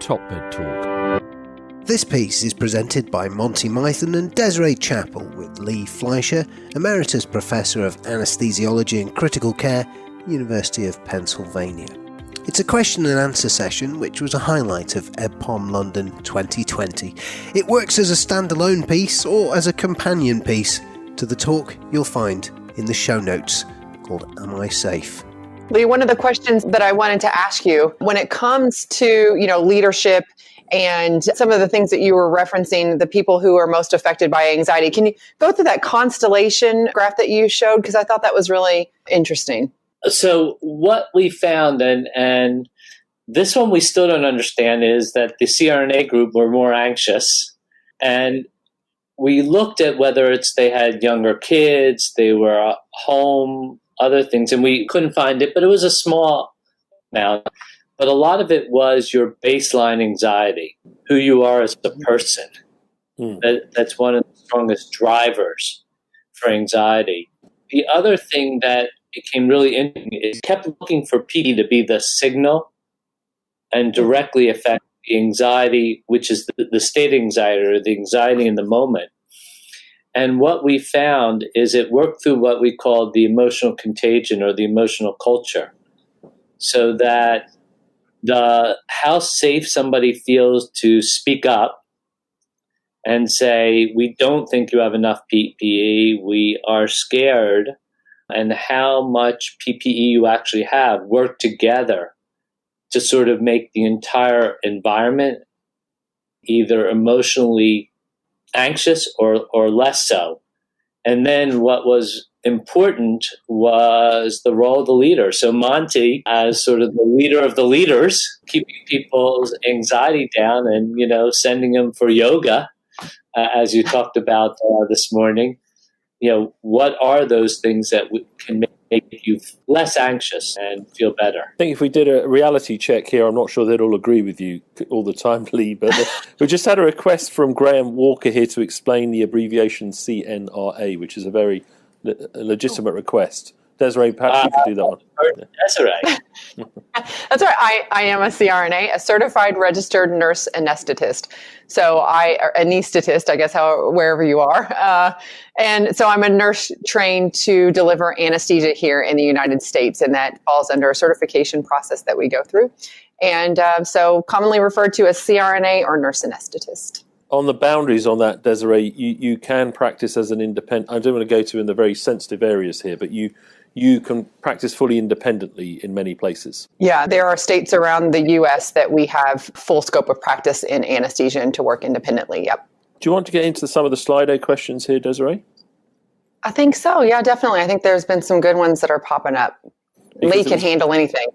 Top Bed Talk. This piece is presented by Monty, Mythen and Desiree Chappell with Lee Fleisher, Emeritus Professor of Anesthesiology and Critical Care, University of Pennsylvania. It's a question and answer session which was a highlight of EBPOM London 2020. It works as a standalone piece or as a companion piece to the talk you'll find in the show notes called Am I Safe? Lee, one of the questions that I wanted to ask you, when it comes to, leadership and some of the things that you were referencing, the people who are most affected by anxiety, can you go through that constellation graph that you showed? Because I thought that was really interesting. So what we found, and this one we still don't understand, is that the CRNA group were more anxious. And we looked at whether they had younger kids, they were home, other things, and we couldn't find it, but it was a small amount. But a lot of it was your baseline anxiety, who you are as a person. That's one of the strongest drivers for anxiety. The other thing that became really interesting is kept looking for PD to be the signal and directly affect the anxiety, which is the state anxiety or the anxiety in the moment. And what we found is it worked through what we called the emotional contagion or the emotional culture, so that how safe somebody feels to speak up and say, we don't think you have enough PPE, we are scared, and how much PPE you actually have work together to sort of make the entire environment either emotionally anxious or less so. And then what was important was the role of the leader. So Monty, as sort of the leader of the leaders, keeping people's anxiety down and, sending them for yoga, as you talked about this morning. What are those things that can make you less anxious and feel better? I think if we did a reality check here, I'm not sure they'd all agree with you all the time, Lee, but we just had a request from Graham Walker here to explain the abbreviation CNRA, which is a very legitimate request. Desiree, perhaps you could do that one. Desiree. That's right. I am a CRNA, a certified registered nurse anesthetist. So anesthetist, I guess, wherever you are. And so I'm a nurse trained to deliver anesthesia here in the United States, and that falls under a certification process that we go through. And so commonly referred to as CRNA or nurse anesthetist. On the boundaries on that, Desiree, you can practice as an independent. I don't want to go to in the very sensitive areas here, but you can practice fully independently in many places. Yeah, there are states around the U.S. that we have full scope of practice in anesthesia and to work independently, yep. Do you want to get into some of the Slido questions here, Desiree? I think so, yeah, definitely. I think there's been some good ones that are popping up. Lee can handle anything.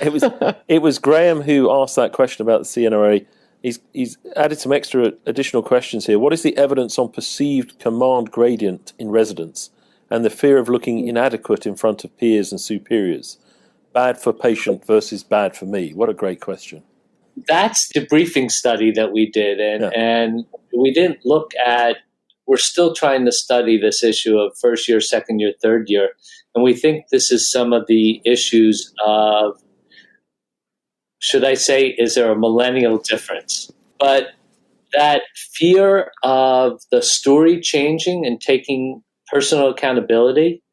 It was Graham who asked that question about the CNRA. He's added some extra additional questions here. What is the evidence on perceived command gradient in residence and the fear of looking inadequate in front of peers and superiors? Bad for patient versus bad for me. What a great question. That's the briefing study that we did. And we didn't look at, we're still trying to study this issue of first year, second year, third year. And we think this is some of the issues of, should I say, is there a millennial difference? But that fear of the story changing and taking personal accountability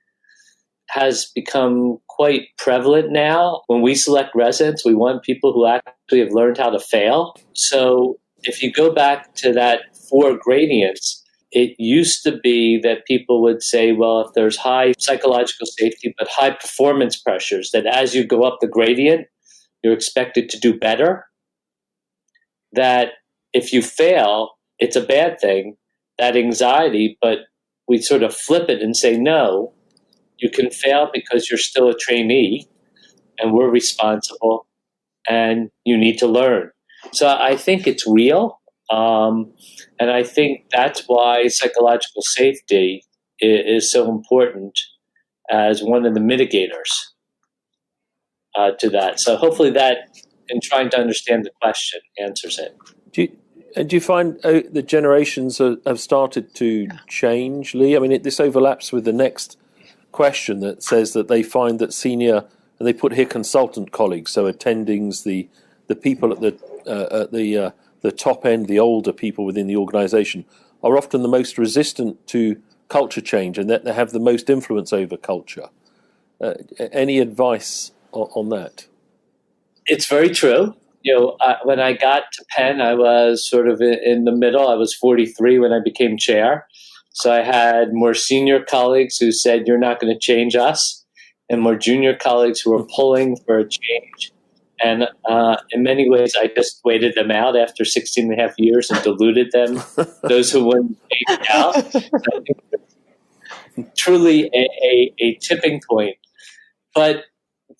has become quite prevalent now. When we select residents, we want people who actually have learned how to fail. So if you go back to that 4 gradients, it used to be that people would say, well, if there's high psychological safety but high performance pressures, that as you go up the gradient, you're expected to do better. That if you fail, it's a bad thing, that anxiety, but we sort of flip it and say, no, you can fail because you're still a trainee and we're responsible and you need to learn. So I think it's real. And I think that's why psychological safety is so important as one of the mitigators to that. So hopefully that, in trying to understand the question, answers it. Do you find the generations have started to change, Lee? I mean, this overlaps with the next question that says that they find that senior, and they put here consultant colleagues, so attendings, the the people at the top end, the older people within the organisation, are often the most resistant to culture change, and that they have the most influence over culture. Any advice on that? It's very true. When I got to Penn, I was sort of in the middle. I was 43 when I became chair. So I had more senior colleagues who said, "You're not going to change us," and more junior colleagues who were pulling for a change. And in many ways, I just waited them out after 16 and a half years and diluted them, those who wouldn't change out. Truly a tipping point. But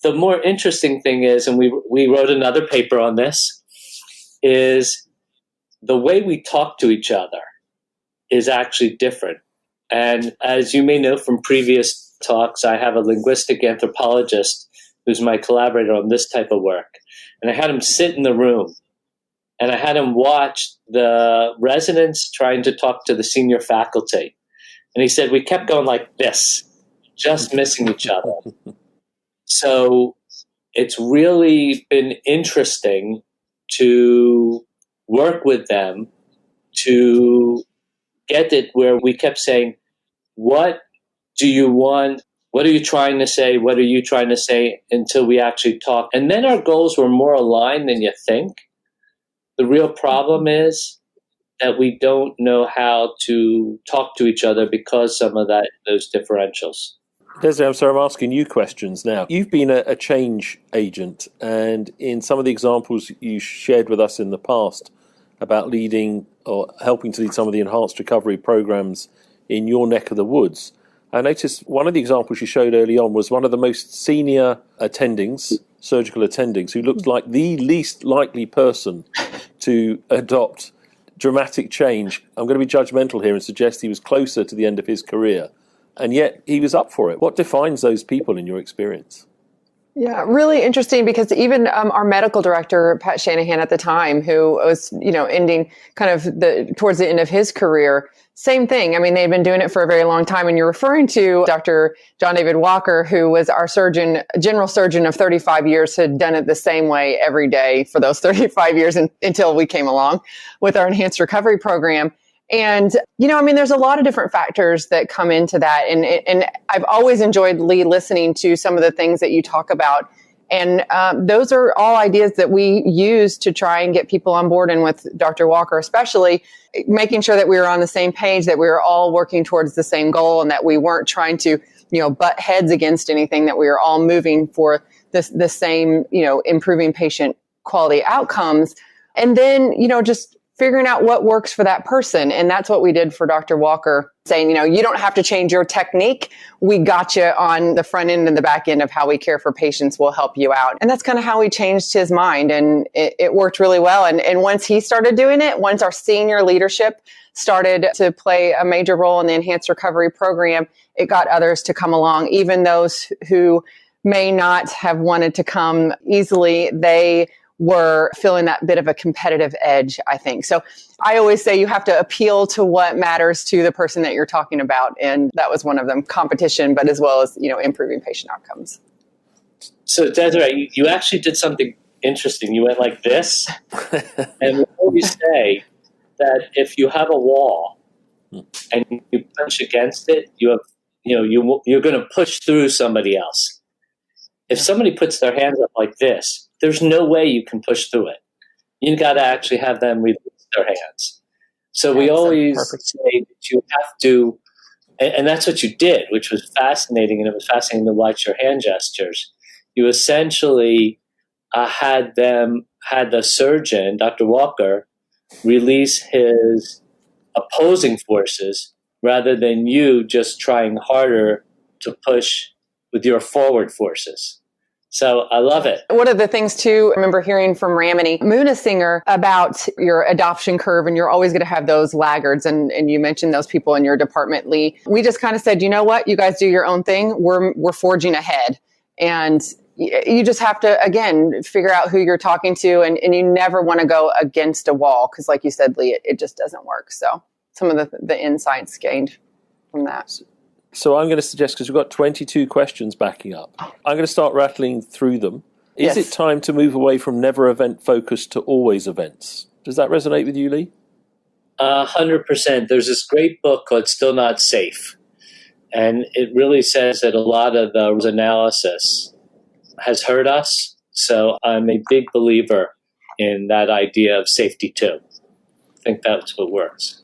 the more interesting thing is, and we wrote another paper on this, is the way we talk to each other is actually different. And as you may know from previous talks, I have a linguistic anthropologist who's my collaborator on this type of work. And I had him sit in the room, and I had him watch the residents trying to talk to the senior faculty. And he said, we kept going like this, just missing each other. So it's really been interesting to work with them to get it where we kept saying, what do you want? What are you trying to say? What are you trying to say? Until we actually talk. And then our goals were more aligned than you think. The real problem is that we don't know how to talk to each other because some of those differentials. Desiree, I'm sorry, I'm asking you questions now. You've been a change agent, and in some of the examples you shared with us in the past about leading or helping to lead some of the enhanced recovery programs in your neck of the woods, I noticed one of the examples you showed early on was one of the most senior attendings, surgical attendings, who looked like the least likely person to adopt dramatic change. I'm going to be judgmental here and suggest he was closer to the end of his career, and yet he was up for it. What defines those people in your experience? Yeah, really interesting, because even our medical director, Pat Shanahan at the time, who was, ending kind of towards the end of his career, same thing. I mean, they'd been doing it for a very long time. And you're referring to Dr. John David Walker, who was our general surgeon of 35 years, had done it the same way every day for those 35 years until we came along with our enhanced recovery program. And, there's a lot of different factors that come into that. And I've always enjoyed, Lee, listening to some of the things that you talk about. And those are all ideas that we use to try and get people on board. And with Dr. Walker, especially making sure that we were on the same page, that we were all working towards the same goal, and that we weren't trying to, butt heads against anything, that we were all moving for the same, improving patient quality outcomes. And then, just figuring out what works for that person. And that's what we did for Dr. Walker, saying, you don't have to change your technique. We got you on the front end and the back end of how we care for patients. We'll help you out. And that's kind of how we changed his mind. And it worked really well. And once he started doing it, once our senior leadership started to play a major role in the enhanced recovery program, it got others to come along. Even those who may not have wanted to come easily, they were feeling that bit of a competitive edge, I think. So I always say you have to appeal to what matters to the person that you're talking about. And that was one of them, competition, but as well as, improving patient outcomes. So Desiree, you actually did something interesting. You went like this. And we always say that if you have a wall and you punch against it, you're going to push through somebody else. If somebody puts their hands up like this, there's no way you can push through it. You got to actually have them release their hands. So we always say that you have to, and that's what you did, which was fascinating, and it was fascinating to watch your hand gestures. You essentially had the surgeon, Dr. Walker, release his opposing forces rather than you just trying harder to push with your forward forces. So I love it. One of the things too, I remember hearing from Ramani Munasinger about your adoption curve, and you're always going to have those laggards. And you mentioned those people in your department, Lee. We just kind of said, you know what, you guys do your own thing. We're forging ahead. And you just have to, again, figure out who you're talking to. And you never want to go against a wall, because like you said, Lee, it just doesn't work. So some of the insights gained from that. So I'm going to suggest, because we've got 22 questions backing up, I'm going to start rattling through them. Is it time to move away from never event focused to always events? Does that resonate with you, Lee? 100%. There's this great book called Still Not Safe. And it really says that a lot of the analysis has hurt us. So I'm a big believer in that idea of safety too. I think that's what works.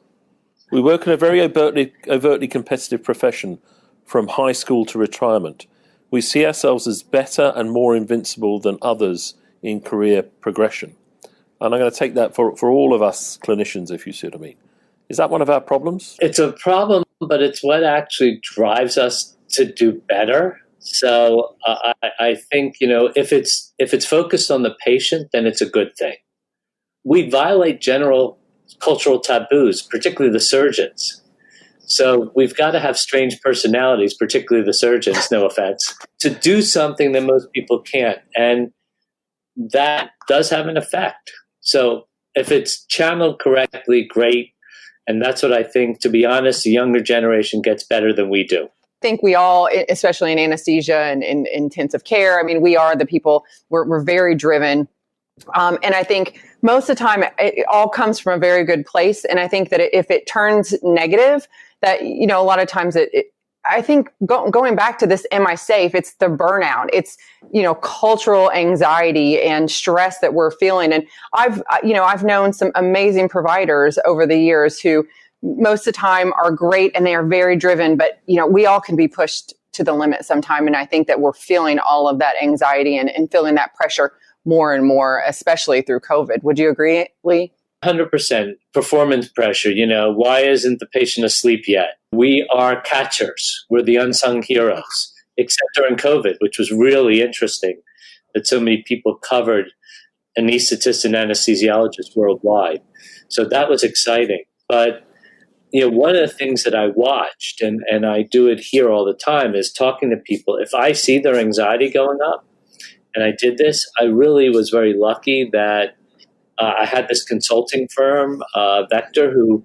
We work in a very overtly competitive profession from high school to retirement. We see ourselves as better and more invincible than others in career progression. And I'm going to take that for all of us clinicians, if you see what I mean. Is that one of our problems? It's a problem, but it's what actually drives us to do better. So I think, if it's focused on the patient, then it's a good thing. We violate general cultural taboos, particularly the surgeons. So we've got to have strange personalities, particularly the surgeons, no offense, to do something that most people can't. And that does have an effect. So if it's channeled correctly, great. And that's what I think, to be honest, the younger generation gets better than we do. I think we all, especially in anesthesia and in intensive care, we are the people, we're very driven. And I think most of the time it all comes from a very good place. And I think that if it turns negative, that, a lot of times I think going back to this, am I safe? It's the burnout. It's, cultural anxiety and stress that we're feeling. And I've known some amazing providers over the years who most of the time are great and they are very driven, but, we all can be pushed to the limit sometime. And I think that we're feeling all of that anxiety and feeling that pressure more and more, especially through COVID. Would you agree, Lee? 100%. Performance pressure. Why isn't the patient asleep yet? We are catchers. We're the unsung heroes, except during COVID, which was really interesting that so many people covered anesthetists and anesthesiologists worldwide. So that was exciting. But, one of the things that I watched, and I do it here all the time, is talking to people. If I see their anxiety going up, and I did this, I really was very lucky that I had this consulting firm, Vector, who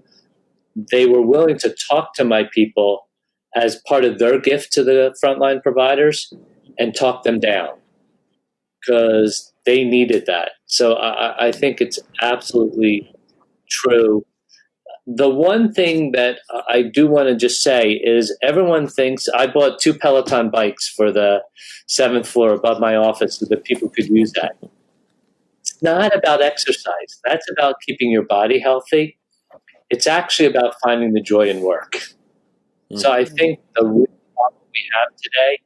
they were willing to talk to my people as part of their gift to the frontline providers and talk them down because they needed that. So I think it's absolutely true. The one thing that I do want to just say is everyone thinks I bought 2 Peloton bikes for the 7th floor above my office so that people could use that. It's not about exercise. That's about keeping your body healthy. It's actually about finding the joy in work. Mm-hmm. So I think the real problem we have today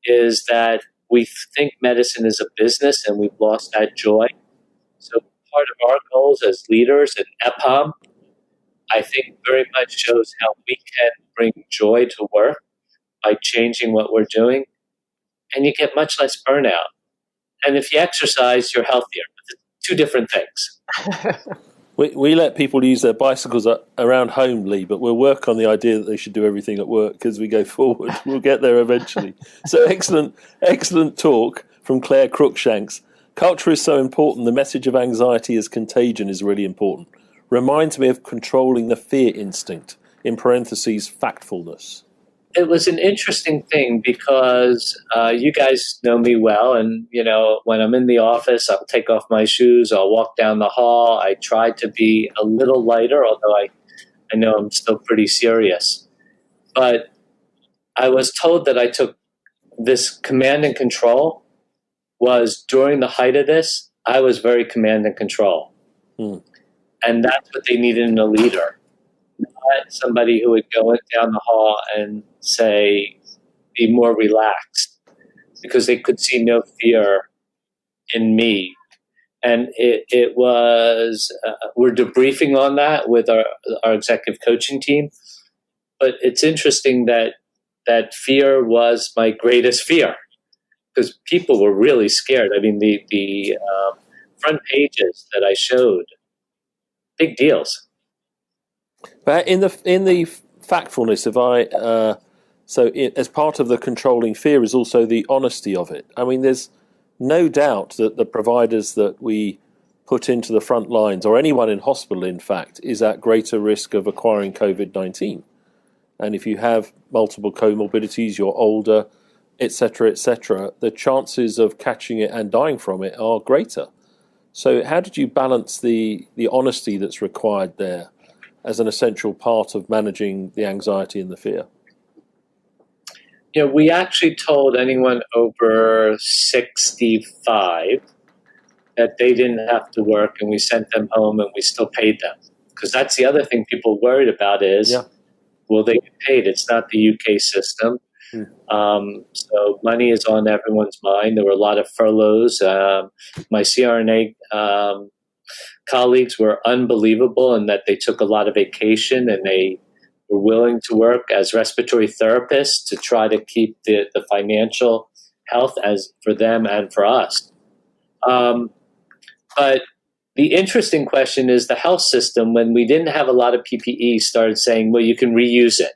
is that we think medicine is a business and we've lost that joy. So part of our goals as leaders in EBPOM, I think very much shows how we can bring joy to work by changing what we're doing. And you get much less burnout. And if you exercise, you're healthier. It's 2 different things. We let people use their bicycles around home, Lee, but we'll work on the idea that they should do everything at work as we go forward. We'll get there eventually. So excellent talk from Claire Cruikshanks. Culture is so important. The message of anxiety as contagion is really important. Reminds me of controlling the fear instinct, in parentheses, factfulness. It was an interesting thing because you guys know me well. And, when I'm in the office, I'll take off my shoes. I'll walk down the hall. I try to be a little lighter, although I know I'm still pretty serious. But I was told that I took this command and control was during the height of this, I was very command and control. And that's what they needed in a leader. Not somebody who would go down the hall and say, be more relaxed, because they could see no fear in me. And it was, we're debriefing on that with our executive coaching team. But it's interesting that fear was my greatest fear because people were really scared. I mean, the front pages that I showed, big deals. But in the factfulness, as part of the controlling fear is also the honesty of it. I mean, there's no doubt that the providers that we put into the front lines, or anyone in hospital, in fact, is at greater risk of acquiring COVID-19. And if you have multiple comorbidities, you're older, etc., etc., the chances of catching it and dying from it are greater. So how did you balance the honesty that's required there as an essential part of managing the anxiety and the fear? We actually told anyone over 65 that they didn't have to work, and we sent them home and we still paid them. Because that's the other thing people worried about is, will they get paid? It's not the UK system. So money is on everyone's mind. There were a lot of furloughs. My CRNA colleagues were unbelievable in that they took a lot of vacation and they were willing to work as respiratory therapists to try to keep the financial health as for them and for us. But the interesting question is the health system, when we didn't have a lot of PPE, started saying, well, you can reuse it.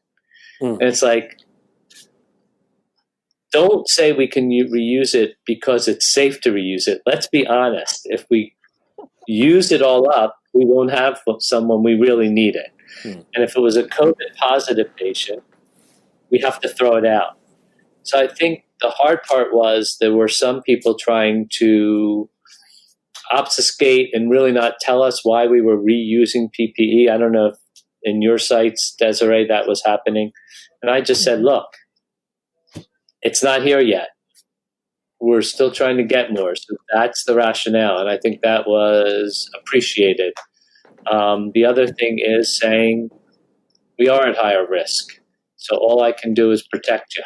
And it's like, don't say we can reuse it because it's safe to reuse it. Let's be honest. If we use it all up, we won't have someone we really need it. And if it was a COVID positive patient, we have to throw it out. So I think the hard part was there were some people trying to obfuscate and really not tell us why we were reusing PPE. I don't know if in your sites, Desiree, that was happening. And I just said, look, it's not here yet. We're still trying to get more. So that's the rationale. And I think that was appreciated. The other thing is saying we are at higher risk. So all I can do is protect you.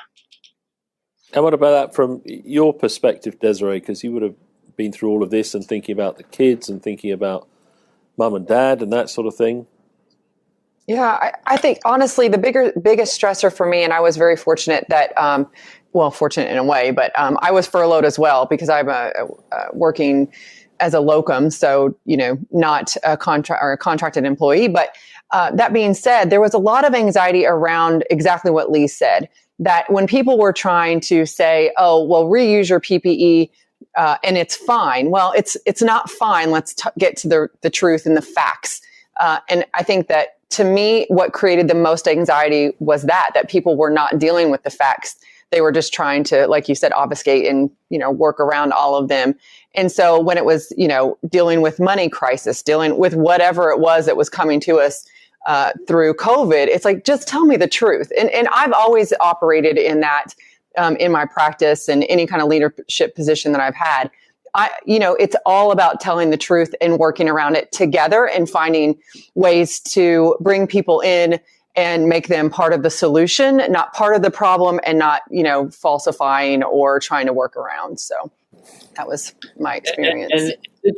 And what about that from your perspective, Desiree? Because you would have been through all of this and thinking about the kids and thinking about mum and dad and that sort of thing. Yeah, I think honestly, the biggest stressor for me, and I was very fortunate that, fortunate in a way, but I was furloughed as well because I'm working as a locum, so not a contracted employee. But that being said, there was a lot of anxiety around exactly what Lee said. That when people were trying to say, "Oh, well, reuse your PPE," and it's fine. Well, it's not fine. Let's get to the truth and the facts. And I think that to me, what created the most anxiety was that people were not dealing with the facts. They were just trying to, like you said, obfuscate and, work around all of them. And so when it was, dealing with money crisis, dealing with whatever it was that was coming to us through COVID, it's like, just tell me the truth. And I've always operated in that in my practice and any kind of leadership position that I've had. It's all about telling the truth and working around it together and finding ways to bring people in and make them part of the solution, not part of the problem, and not, falsifying or trying to work around. So that was my experience. And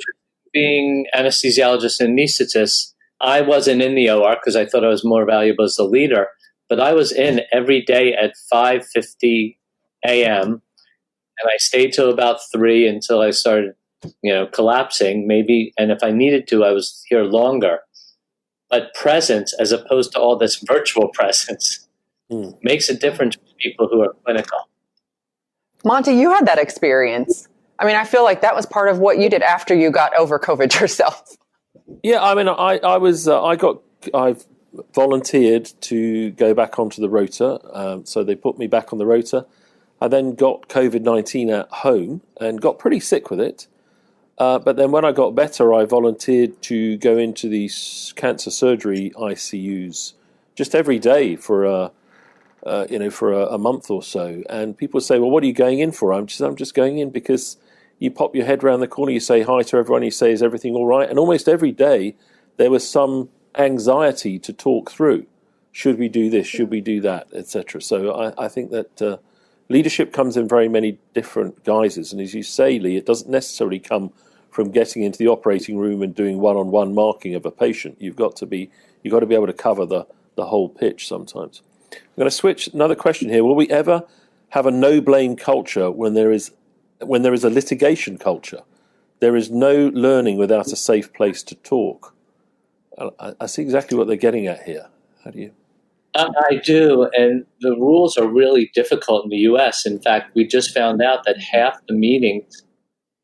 being anesthesiologist and anesthetist, I wasn't in the OR because I thought I was more valuable as a leader, but I was in every day at 5:50 a.m., and I stayed till about 3 until I started, collapsing maybe. And if I needed to, I was here longer. But presence, as opposed to all this virtual presence, makes a difference for people who are clinical. Monty, you had that experience. I mean, I feel like that was part of what you did after you got over COVID yourself. Yeah, I mean, I volunteered to go back onto the rota. So they put me back on the rota. I then got COVID-19 at home and got pretty sick with it. But then when I got better, I volunteered to go into these cancer surgery ICUs just every day for a month or so. And people say, well, what are you going in for? I'm just going in because you pop your head around the corner, you say hi to everyone, you say, is everything all right? And almost every day there was some anxiety to talk through. Should we do this? Should we do that? Etc. So I think that leadership comes in very many different guises. And as you say, Lee, it doesn't necessarily come from getting into the operating room and doing one-on-one marking of a patient. You've got to be able to cover the whole pitch sometimes. I'm going to switch another question here. Will we ever have a no-blame culture when there is a litigation culture? There is no learning without a safe place to talk. I see exactly what they're getting at here. How do you? I do, and the rules are really difficult in the U.S. In fact, we just found out that half the meetings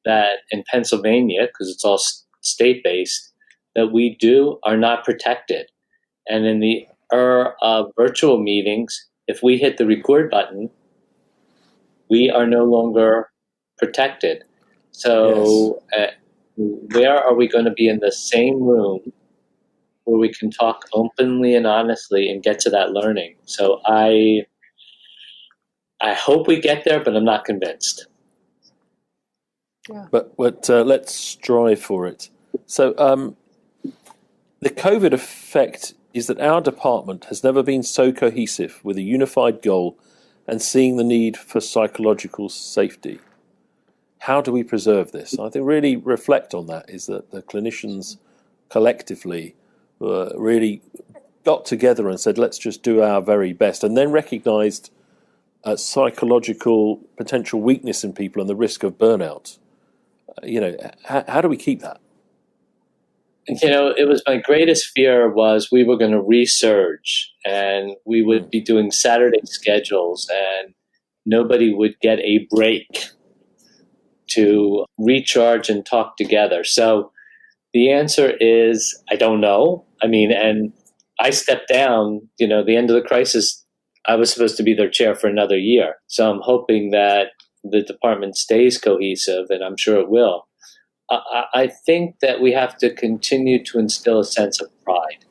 that in Pennsylvania, because it's all state-based, that we do are not protected. And in the virtual meetings, if we hit the record button, we are no longer protected. So where are we going to be in the same room where we can talk openly and honestly and get to that learning? So I hope we get there, but I'm not convinced. Yeah. But let's strive for it. So the COVID effect is that our department has never been so cohesive with a unified goal and seeing the need for psychological safety. How do we preserve this? I think really reflect on that, is that the clinicians collectively really got together and said, let's just do our very best, and then recognized psychological potential weakness in people and the risk of burnout. How do we keep that? It was my greatest fear was we were going to resurge and we would be doing Saturday schedules and nobody would get a break to recharge and talk together. So the answer is, I don't know. I mean, and I stepped down, the end of the crisis, I was supposed to be their chair for another year. So I'm hoping that the department stays cohesive, and I'm sure it will. I think that we have to continue to instill a sense of pride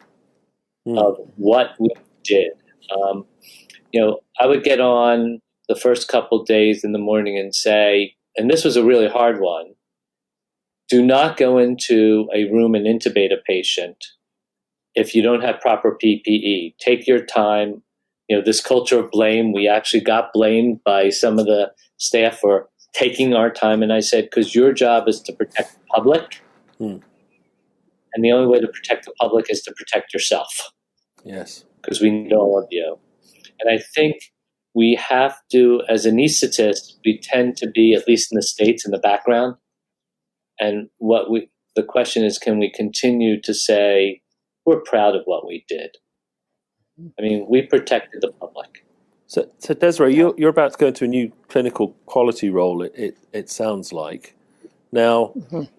of what we did. I would get on the first couple days in the morning and say, and this was a really hard one, do not go into a room and intubate a patient if you don't have proper PPE. Take your time. This culture of blame, we actually got blamed by some of the staff for taking our time. And I said, because your job is to protect the public. And the only way to protect the public is to protect yourself. Yes. Because we need all of you. And I think we have to, as anesthetists, we tend to be, at least in the States, in the background. And the question is, can we continue to say, we're proud of what we did? I mean, we protected the public. So Desiree, you're about to go into a new clinical quality role, it sounds like. Now,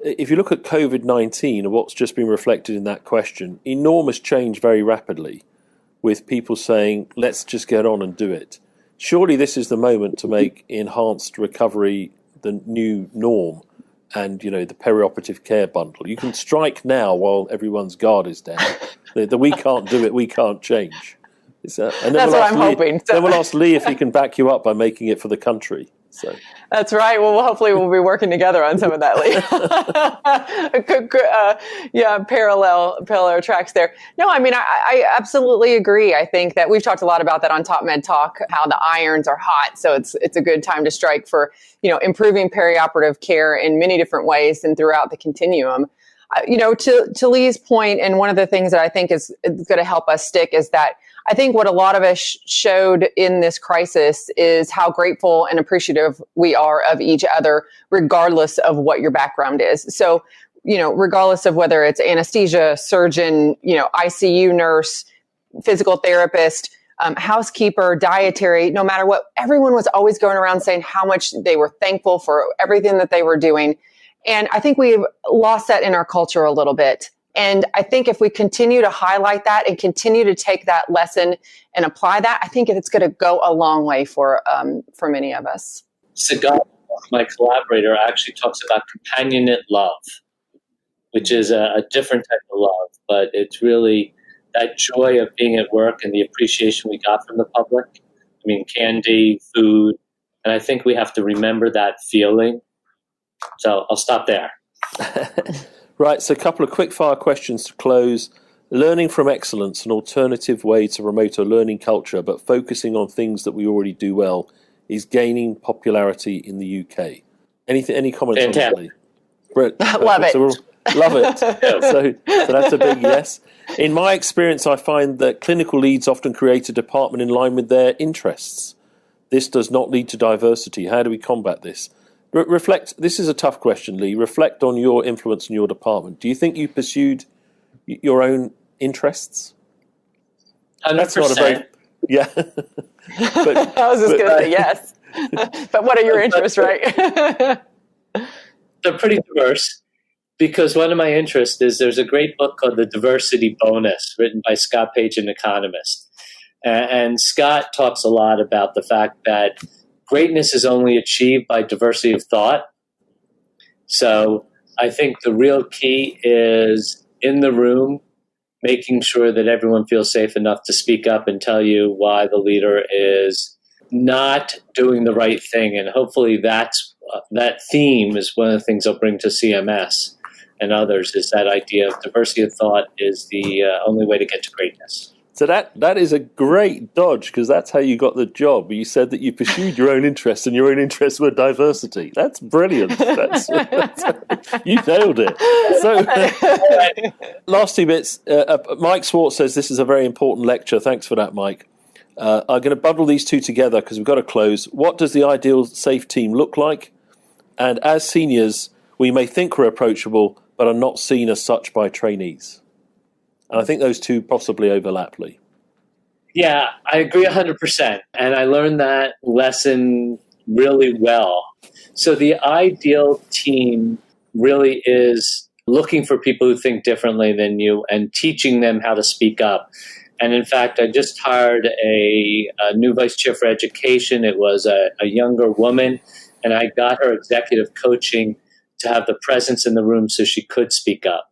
if you look at COVID-19 and what's just been reflected in that question, enormous change very rapidly with people saying, let's just get on and do it. Surely this is the moment to make enhanced recovery the new norm and, the perioperative care bundle. You can strike now while everyone's guard is down. The we can't do it, we can't change. And that's what I'm hoping. So. Then we'll ask Lee if he can back you up by making it for the country. So that's right. Well, hopefully we'll be working together on some of that, Lee. Parallel tracks there. No, I mean, I absolutely agree. I think that we've talked a lot about that on Top Med Talk, how the irons are hot. So it's a good time to strike for, improving perioperative care in many different ways and throughout the continuum. To Lee's point, and one of the things that I think is going to help us stick is that I think what a lot of us showed in this crisis is how grateful and appreciative we are of each other, regardless of what your background is. So, regardless of whether it's anesthesia, surgeon, ICU nurse, physical therapist, housekeeper, dietary, no matter what, everyone was always going around saying how much they were thankful for everything that they were doing. And I think we've lost that in our culture a little bit. And I think if we continue to highlight that and continue to take that lesson and apply that, I think it's going to go a long way for many of us. Sagat, my collaborator, actually talks about companionate love, which is a different type of love, but it's really that joy of being at work and the appreciation we got from the public. I mean, candy, food, and I think we have to remember that feeling. So I'll stop there. Right, so a couple of quick-fire questions to close. Learning from excellence, an alternative way to promote a learning culture, but focusing on things that we already do well, is gaining popularity in the UK. Any comments Fantastic. on that? Love it. So love it. So that's a big yes. In my experience, I find that clinical leads often create a department in line with their interests. This does not lead to diversity. How do we combat this? Reflect. This is a tough question, Lee. Reflect on your influence in your department. Do you think you pursued your own interests? 100%. That's not a very, yeah. But, I was just going to say yes. But what are your interests, right? They're pretty diverse because one of my interests is there's a great book called The Diversity Bonus written by Scott Page, an economist. And Scott talks a lot about the fact that greatness is only achieved by diversity of thought. So I think the real key is in the room, making sure that everyone feels safe enough to speak up and tell you why the leader is not doing the right thing. And hopefully that theme is one of the things I'll bring to CMS and others, is that idea of diversity of thought is the only way to get to greatness. So that is a great dodge, because that's how you got the job. You said that you pursued your own interests, and your own interests were diversity. That's brilliant. You nailed it. So, last 2 bits. Mike Swartz says this is a very important lecture. Thanks for that, Mike. I'm going to bundle these two together because we've got to close. What does the ideal SAFE team look like? And as seniors, we may think we're approachable, but are not seen as such by trainees. And I think those two possibly overlap, Lee. Yeah, I agree 100%. And I learned that lesson really well. So the ideal team really is looking for people who think differently than you and teaching them how to speak up. And in fact, I just hired a new vice chair for education. It was a younger woman, and I got her executive coaching to have the presence in the room so she could speak up.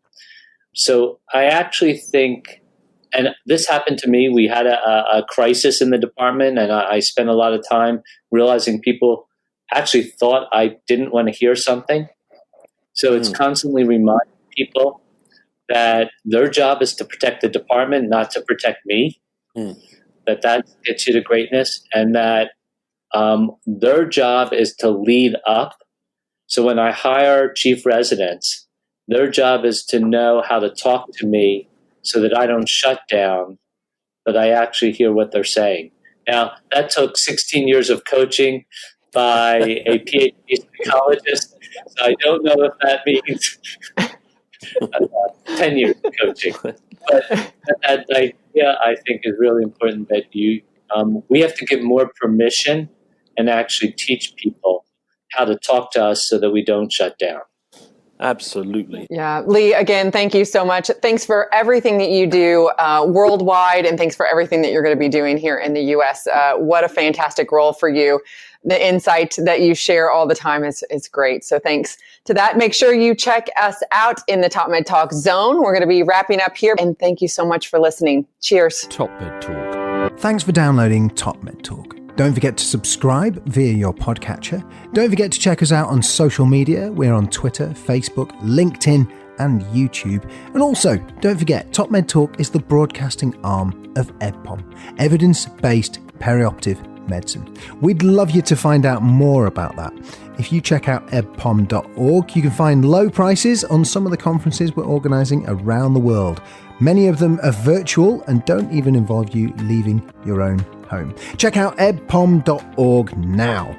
So I actually think, and this happened to me, we had a crisis in the department, and I spent a lot of time realizing people actually thought I didn't want to hear something. So it's constantly reminding people that their job is to protect the department, not to protect me, that gets you to greatness, and that their job is to lead up. So when I hire chief residents, their job is to know how to talk to me so that I don't shut down, but I actually hear what they're saying. Now, that took 16 years of coaching by a PhD psychologist, so I don't know if that means 10 years of coaching. But that idea, I think, is really important, that we have to give more permission and actually teach people how to talk to us so that we don't shut down. Absolutely. Yeah. Lee, again, thank you so much. Thanks for everything that you do worldwide, and thanks for everything that you're going to be doing here in the U.S. What a fantastic role for you. The insight that you share all the time is great. So thanks to that. Make sure you check us out in the Top Med Talk zone. We're going to be wrapping up here, and thank you so much for listening. Cheers. Top Med Talk. Thanks for downloading Top Med Talk. Don't forget to subscribe via your podcatcher. Don't forget to check us out on social media. We're on Twitter, Facebook, LinkedIn, and YouTube. And also, don't forget, Top Med Talk is the broadcasting arm of EBPOM, Evidence-Based Perioperative Medicine. We'd love you to find out more about that. If you check out ebpom.org, you can find low prices on some of the conferences we're organising around the world. Many of them are virtual and don't even involve you leaving your own home. Check out ebpom.org now.